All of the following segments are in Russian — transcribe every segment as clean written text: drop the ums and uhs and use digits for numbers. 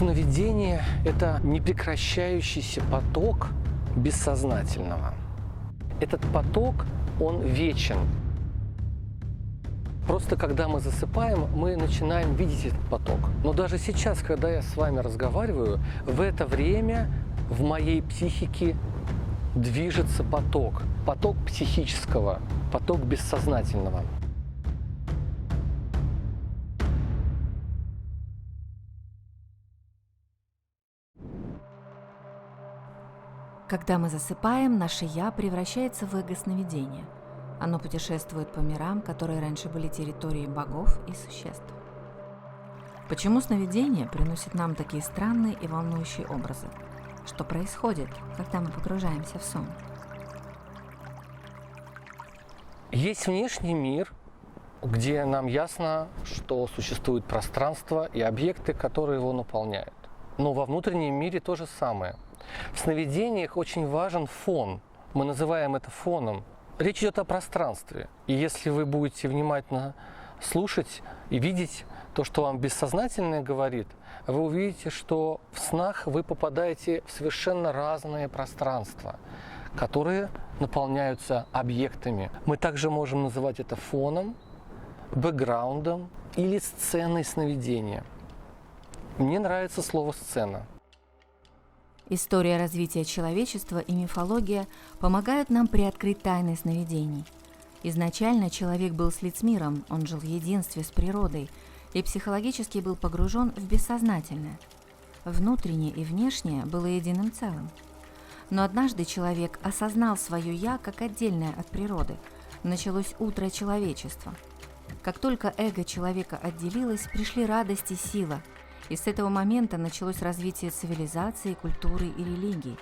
Сновидение – это непрекращающийся поток бессознательного. Этот поток, он вечен. Просто когда мы засыпаем, мы начинаем видеть этот поток. Но даже сейчас, когда я с вами разговариваю, в это время в моей психике движется поток. Поток психического, поток бессознательного. Когда мы засыпаем, наше «я» превращается в эго-сновидение. Оно путешествует по мирам, которые раньше были территорией богов и существ. Почему сновидения приносят нам такие странные и волнующие образы? Что происходит, когда мы погружаемся в сон? Есть внешний мир, где нам ясно, что существует пространство и объекты, которые его наполняют. Но во внутреннем мире то же самое. В сновидениях очень важен фон. Мы называем это фоном. Речь идет о пространстве. И если вы будете внимательно слушать и видеть то, что вам бессознательное говорит, вы увидите, что в снах вы попадаете в совершенно разные пространства, которые наполняются объектами. Мы также можем называть это фоном, бэкграундом или сценой сновидения. Мне нравится слово «сцена». История развития человечества и мифология помогают нам приоткрыть тайны сновидений. Изначально человек был слит с миром, он жил в единстве с природой и психологически был погружен в бессознательное. Внутреннее и внешнее было единым целым. Но однажды человек осознал свое «я» как отдельное от природы. Началось утро человечества. Как только эго человека отделилось, пришли радость и сила. И с этого момента началось развитие цивилизации, культуры и религии.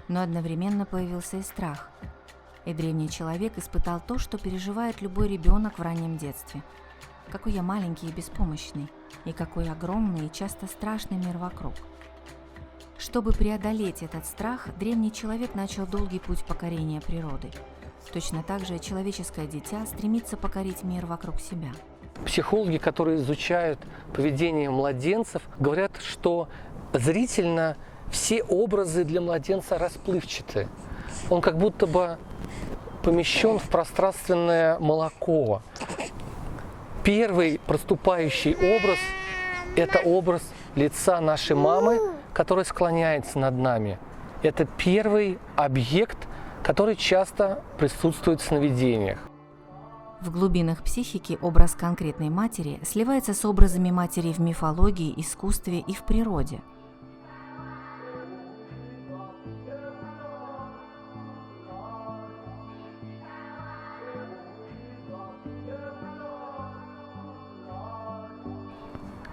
Но одновременно появился и страх. И древний человек испытал то, что переживает любой ребенок в раннем детстве. Какой я маленький и беспомощный, и какой огромный и часто страшный мир вокруг. Чтобы преодолеть этот страх, древний человек начал долгий путь покорения природы. Точно так же человеческое дитя стремится покорить мир вокруг себя. Психологи, которые изучают поведение младенцев, говорят, что зрительно все образы для младенца расплывчаты. Он как будто бы помещен в пространственное молоко. Первый проступающий образ – это образ лица нашей мамы, который склоняется над нами. Это первый объект, который часто присутствует в сновидениях. В глубинах психики образ конкретной матери сливается с образами матери в мифологии, искусстве и в природе.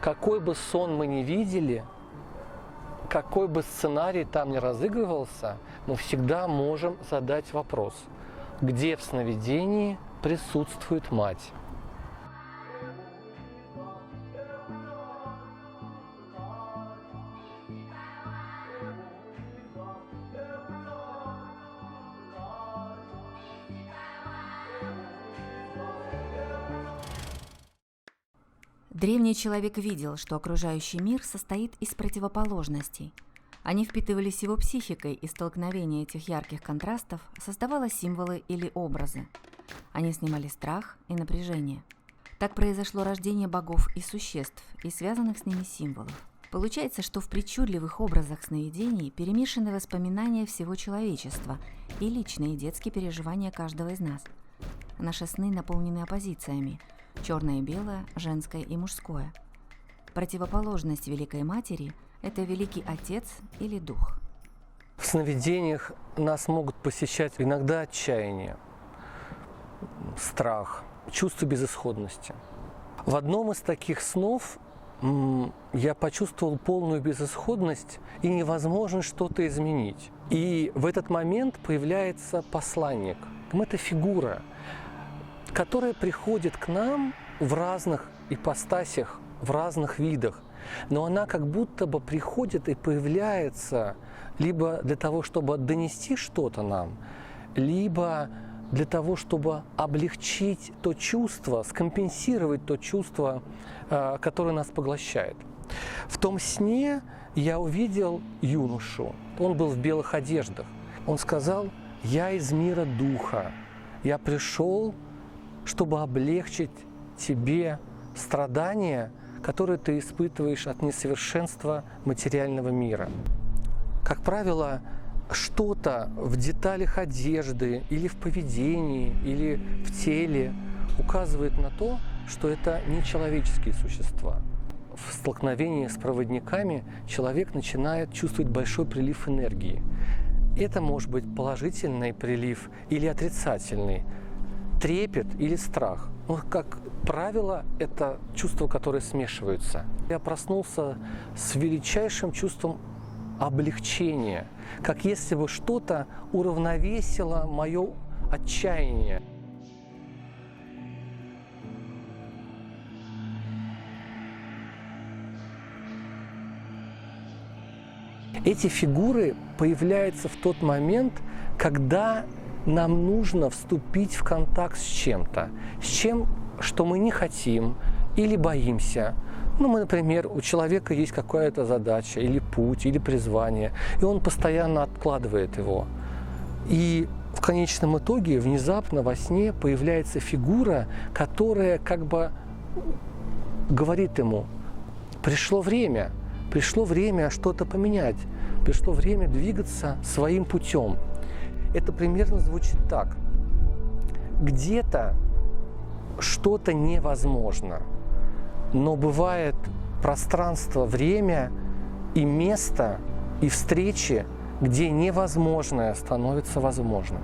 Какой бы сон мы ни видели, какой бы сценарий там ни разыгрывался, мы всегда можем задать вопрос, где в сновидении присутствует мать. Древний человек видел, что окружающий мир состоит из противоположностей. Они впитывались его психикой, и столкновение этих ярких контрастов создавало символы или образы. Они снимали страх и напряжение. Так произошло рождение богов и существ и связанных с ними символов. Получается, что в причудливых образах сновидений перемешаны воспоминания всего человечества и личные детские переживания каждого из нас. Наши сны наполнены оппозициями – черное и белое, женское и мужское. Противоположность Великой Матери – это Великий Отец или Дух. В сновидениях нас могут посещать иногда отчаяние, страх, чувство безысходности. В одном из таких снов я почувствовал полную безысходность и невозможность что-то изменить. И в этот момент появляется посланник. Это фигура, которая приходит к нам в разных ипостасях, в разных видах. Но она как будто бы приходит и появляется либо для того, чтобы донести что-то нам, либо для того, чтобы облегчить то чувство, скомпенсировать то чувство, которое нас поглощает. В том сне я увидел юношу. Он был в белых одеждах. Он сказал: «Я из мира духа. Я пришел, чтобы облегчить тебе страдания, которые ты испытываешь от несовершенства материального мира». Как правило, что-то в деталях одежды или в поведении, или в теле указывает на то, что это не человеческие существа. В столкновении с проводниками человек начинает чувствовать большой прилив энергии. Это может быть положительный прилив или отрицательный, трепет или страх. Но, как правило, это чувства, которые смешиваются. Я проснулся с величайшим чувством облегчения, как если бы что-то уравновесило мое отчаяние. Эти фигуры появляются в тот момент, когда нам нужно вступить в контакт с чем-то, с чем, что мы не хотим или боимся. Например, у человека есть какая-то задача, или путь, или призвание, и он постоянно откладывает его. И в конечном итоге внезапно во сне появляется фигура, которая как бы говорит ему: пришло время что-то поменять, пришло время двигаться своим путем. Это примерно звучит так: где-то что-то невозможно, но бывает пространство, время и место, и встречи, где невозможное становится возможным.